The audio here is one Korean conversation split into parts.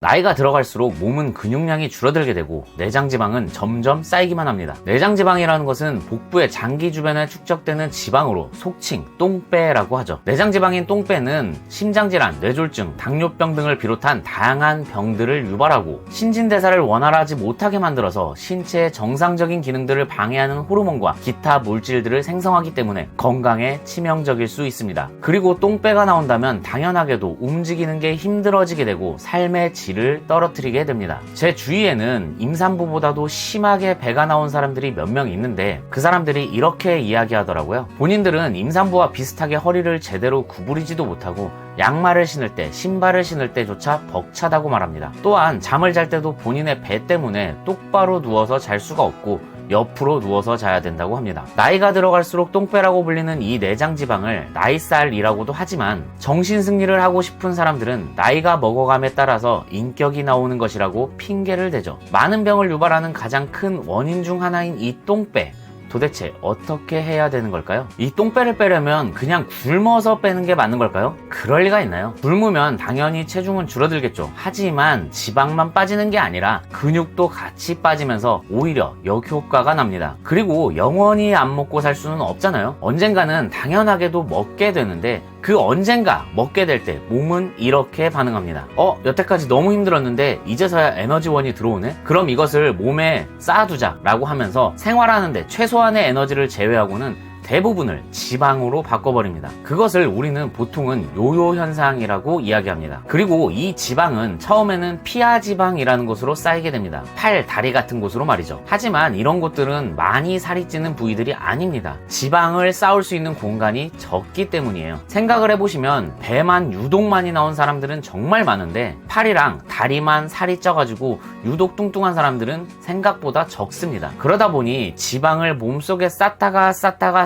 나이가 들어갈수록 몸은 근육량이 줄어들게 되고 내장 지방은 점점 쌓이기만 합니다. 내장 지방이라는 것은 복부의 장기 주변에 축적되는 지방으로 속칭 똥배라고 하죠. 내장 지방인 똥배는 심장질환, 뇌졸중, 당뇨병 등을 비롯한 다양한 병들을 유발하고 신진대사를 원활하지 못하게 만들어서 신체의 정상적인 기능들을 방해하는 호르몬과 기타 물질들을 생성하기 때문에 건강에 치명적일 수 있습니다. 그리고 똥배가 나온다면 당연하게도 움직이는 게 힘들어지게 되고 삶의 질을 떨어뜨리게 됩니다. 제 주위에는 임산부보다도 심하게 배가 나온 사람들이 몇 명 있는데 그 사람들이 이렇게 이야기하더라고요. 본인들은 임산부와 비슷하게 허리를 제대로 구부리지도 못하고 양말을 신을 때, 신발을 신을 때조차 벅차다고 말합니다. 또한 잠을 잘 때도 본인의 배 때문에 똑바로 누워서 잘 수가 없고 옆으로 누워서 자야 된다고 합니다. 나이가 들어갈수록 똥배라고 불리는 이 내장 지방을 나이살이라고도 하지만 정신 승리를 하고 싶은 사람들은 나이가 먹어감에 따라서 인격이 나오는 것이라고 핑계를 대죠. 많은 병을 유발하는 가장 큰 원인 중 하나인 이 똥배, 도대체 어떻게 해야 되는 걸까요? 이 똥배를 빼려면 그냥 굶어서 빼는 게 맞는 걸까요? 그럴 리가 있나요? 굶으면 당연히 체중은 줄어들겠죠. 하지만 지방만 빠지는 게 아니라 근육도 같이 빠지면서 오히려 역효과가 납니다. 그리고 영원히 안 먹고 살 수는 없잖아요. 언젠가는 당연하게도 먹게 되는데 그 언젠가 먹게 될 때 몸은 이렇게 반응합니다. 여태까지 너무 힘들었는데 이제서야 에너지원이 들어오네? 그럼 이것을 몸에 쌓아두자 라고 하면서 생활하는데 최소한의 에너지를 제외하고는 대부분을 지방으로 바꿔버립니다. 그것을 우리는 보통은 요요 현상이라고 이야기합니다. 그리고 이 지방은 처음에는 피하 지방이라는 곳으로 쌓이게 됩니다. 팔, 다리 같은 곳으로 말이죠. 하지만 이런 곳들은 많이 살이 찌는 부위들이 아닙니다. 지방을 쌓을 수 있는 공간이 적기 때문이에요. 생각을 해보시면 배만 유독 많이 나온 사람들은 정말 많은데 팔이랑 다리만 살이 쪄가지고 유독 뚱뚱한 사람들은 생각보다 적습니다. 그러다 보니 지방을 몸속에 쌓다가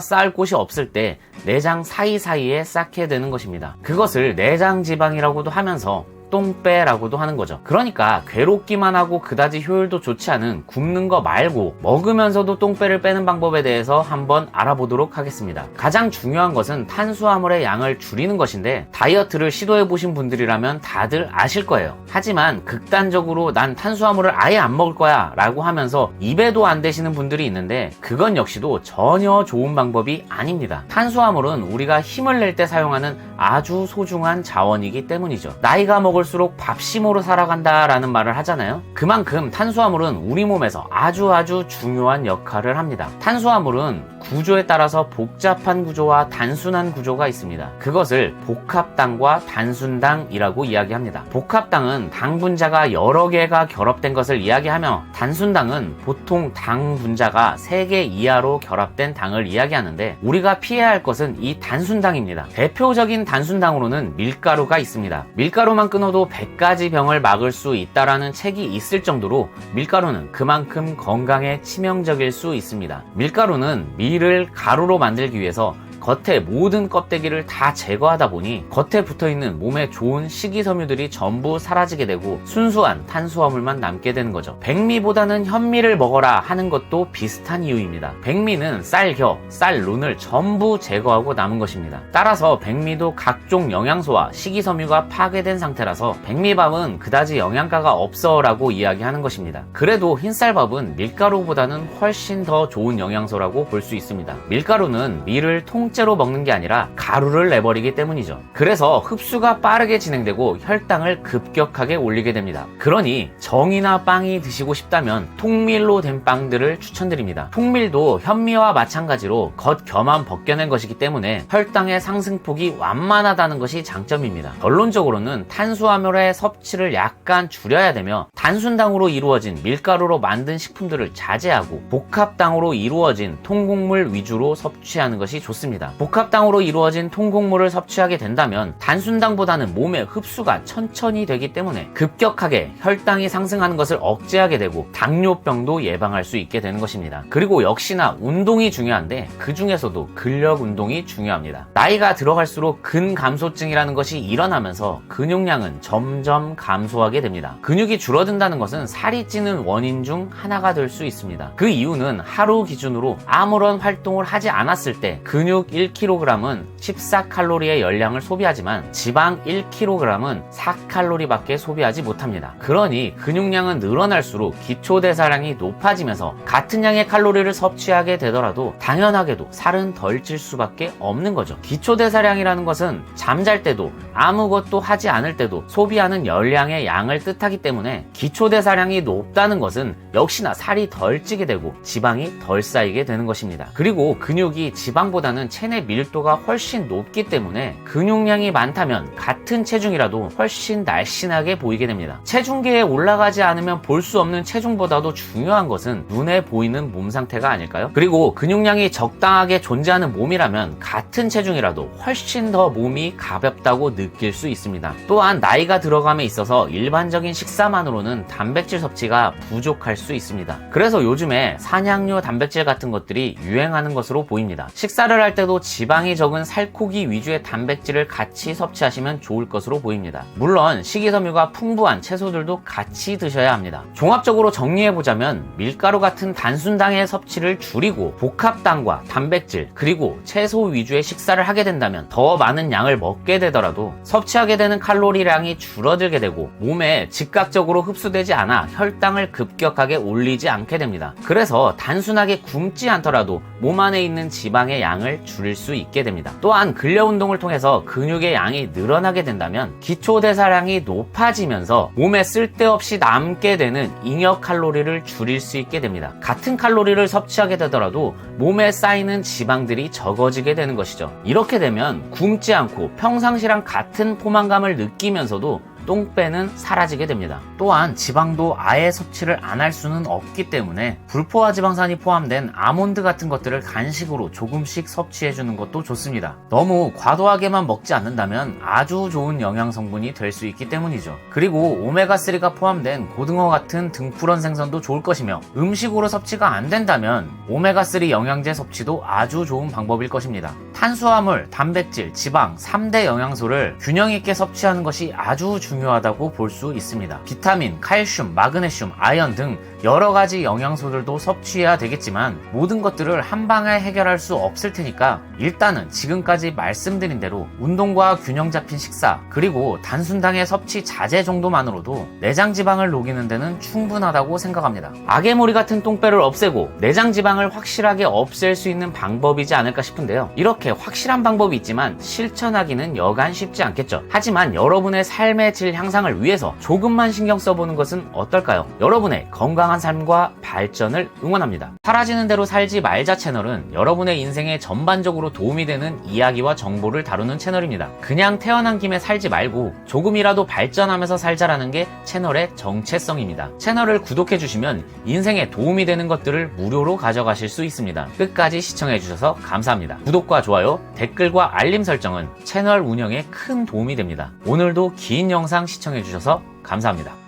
쌓을 곳이 없을 때 내장 사이사이에 쌓게 되는 것입니다. 그것을 내장 지방이라고도 하면서 똥배라고도 하는 거죠. 그러니까 괴롭기만 하고 그다지 효율도 좋지 않은 굶는 거 말고 먹으면서도 똥배를 빼는 방법에 대해서 한번 알아보도록 하겠습니다. 가장 중요한 것은 탄수화물의 양을 줄이는 것인데 다이어트를 시도해 보신 분들이라면 다들 아실 거예요. 하지만 극단적으로 난 탄수화물을 아예 안 먹을 거야 라고 하면서 입에도 안 대시는 분들이 있는데 그건 역시도 전혀 좋은 방법이 아닙니다. 탄수화물은 우리가 힘을 낼 때 사용하는 아주 소중한 자원이기 때문이죠. 나이가 먹을수록 밥심으로 살아간다 라는 말을 하잖아요. 그만큼 탄수화물은 우리 몸에서 아주 중요한 역할을 합니다. 탄수화물은 구조에 따라서 복잡한 구조와 단순한 구조가 있습니다. 그것을 복합당과 단순당이라고 이야기합니다. 복합당은 당 분자가 여러 개가 결합된 것을 이야기하며 단순당은 보통 당 분자가 3개 이하로 결합된 당을 이야기하는데 우리가 피해야 할 것은 이 단순당입니다. 대표적인 단순당으로는 밀가루가 있습니다. 밀가루만 끊어도 100가지 병을 막을 수 있다라는 책이 있을 정도로 밀가루는 그만큼 건강에 치명적일 수 있습니다. 밀가루는 밀을 가루로 만들기 위해서 겉에 모든 껍데기를 다 제거하다 보니 겉에 붙어있는 몸에 좋은 식이섬유들이 전부 사라지게 되고 순수한 탄수화물만 남게 되는 거죠. 백미보다는 현미를 먹어라 하는 것도 비슷한 이유입니다. 백미는 쌀겨, 쌀룬을 전부 제거하고 남은 것입니다. 따라서 백미도 각종 영양소와 식이섬유가 파괴된 상태라서 백미밥은 그다지 영양가가 없어 라고 이야기하는 것입니다. 그래도 흰쌀밥은 밀가루보다는 훨씬 더 좋은 영양소라고 볼 수 있습니다. 밀가루는 밀을 통째로 먹는 게 아니라 가루를 내버리기 때문이죠. 그래서 흡수가 빠르게 진행되고 혈당을 급격하게 올리게 됩니다. 그러니 정이나 빵이 드시고 싶다면 통밀로 된 빵들을 추천드립니다. 통밀도 현미와 마찬가지로 겉겨만 벗겨낸 것이기 때문에 혈당의 상승폭이 완만하다는 것이 장점입니다. 결론적으로는 탄수화물의 섭취를 약간 줄여야 되며 단순당으로 이루어진 밀가루로 만든 식품들을 자제하고 복합당으로 이루어진 통곡물 위주로 섭취하는 것이 좋습니다. 복합당으로 이루어진 통곡물을 섭취하게 된다면 단순당보다는 몸의 흡수가 천천히 되기 때문에 급격하게 혈당이 상승하는 것을 억제하게 되고 당뇨병도 예방할 수 있게 되는 것입니다. 그리고 역시나 운동이 중요한데 그 중에서도 근력 운동이 중요합니다. 나이가 들어갈수록 근감소증이라는 것이 일어나면서 근육량은 점점 감소하게 됩니다. 근육이 줄어든다는 것은 살이 찌는 원인 중 하나가 될 수 있습니다. 그 이유는 하루 기준으로 아무런 활동을 하지 않았을 때 근육 1kg은 14칼로리의 열량을 소비하지만 지방 1kg은 4칼로리밖에 소비하지 못합니다. 그러니 근육량은 늘어날수록 기초대사량이 높아지면서 같은 양의 칼로리를 섭취하게 되더라도 당연하게도 살은 덜 찔 수밖에 없는 거죠. 기초대사량이라는 것은 잠잘 때도 아무것도 하지 않을 때도 소비하는 열량의 양을 뜻하기 때문에 기초대사량이 높다는 것은 역시나 살이 덜 찌게 되고 지방이 덜 쌓이게 되는 것입니다. 그리고 근육이 지방보다는 체내 밀도가 훨씬 높기 때문에 근육량이 많다면 같은 체중이라도 훨씬 날씬하게 보이게 됩니다. 체중계에 올라가지 않으면 볼 수 없는 체중보다도 중요한 것은 눈에 보이는 몸 상태가 아닐까요? 그리고 근육량이 적당하게 존재하는 몸이라면 같은 체중이라도 훨씬 더 몸이 가볍다고 느낄 수 있습니다. 또한 나이가 들어감에 있어서 일반적인 식사만으로는 단백질 섭취가 부족할 수 있습니다. 그래서 요즘에 산양류 단백질 같은 것들이 유행하는 것으로 보입니다. 식사를 할 때도 지방이 적은 살코기 위주의 단백질을 같이 섭취하시면 좋을 것으로 보입니다. 물론 식이섬유가 풍부한 채소들도 같이 드셔야 합니다. 종합적으로 정리해보자면 밀가루 같은 단순당의 섭취를 줄이고 복합당과 단백질 그리고 채소 위주의 식사를 하게 된다면 더 많은 양을 먹게 되더라도 섭취하게 되는 칼로리량이 줄어들게 되고 몸에 즉각적으로 흡수되지 않아 혈당을 급격하게 올리지 않게 됩니다. 그래서 단순하게 굶지 않더라도 몸 안에 있는 지방의 양을 줄일 수 있게 됩니다. 또한 근력 운동을 통해서 근육의 양이 늘어나게 된다면 기초대사량이 높아지면서 몸에 쓸데없이 남게 되는 잉여 칼로리를 줄일 수 있게 됩니다. 같은 칼로리를 섭취하게 되더라도 몸에 쌓이는 지방들이 적어지게 되는 것이죠. 이렇게 되면 굶지 않고 평상시랑 같은 포만감을 느끼면서도 똥배는 사라지게 됩니다. 또한 지방도 아예 섭취를 안 할 수는 없기 때문에 불포화 지방산이 포함된 아몬드 같은 것들을 간식으로 조금씩 섭취해주는 것도 좋습니다. 너무 과도하게만 먹지 않는다면 아주 좋은 영양 성분이 될 수 있기 때문이죠. 그리고 오메가3가 포함된 고등어 같은 등푸른 생선도 좋을 것이며 음식으로 섭취가 안 된다면 오메가3 영양제 섭취도 아주 좋은 방법일 것입니다. 탄수화물, 단백질, 지방 3대 영양소를 균형 있게 섭취하는 것이 아주 중요하다고 볼 수 있습니다. 비타민, 칼슘, 마그네슘, 아연 등 여러 가지 영양소들도 섭취해야 되겠지만 모든 것들을 한 방에 해결할 수 없을 테니까 일단은 지금까지 말씀드린 대로 운동과 균형 잡힌 식사 그리고 단순당의 섭취 자제 정도만으로도 내장 지방을 녹이는 데는 충분하다고 생각합니다. 악의머리 같은 똥배를 없애고 내장 지방을 확실하게 없앨 수 있는 방법이지 않을까 싶은데요. 이렇게 확실한 방법이 있지만 실천하기는 여간 쉽지 않겠죠. 하지만 여러분의 삶의 질 향상을 위해서 조금만 신경 써보는 것은 어떨까요? 여러분의 건강한 삶과 발전을 응원합니다. 사라지는 대로 살지 말자 채널은 여러분의 인생에 전반적으로 도움이 되는 이야기와 정보를 다루는 채널입니다. 그냥 태어난 김에 살지 말고 조금이라도 발전하면서 살자라는 게 채널의 정체성입니다. 채널을 구독해주시면 인생에 도움이 되는 것들을 무료로 가져가실 수 있습니다. 끝까지 시청해주셔서 감사합니다. 구독과 좋아요, 댓글과 알림 설정은 채널 운영에 큰 도움이 됩니다. 오늘도 긴 영상 시청해주셔서 감사합니다.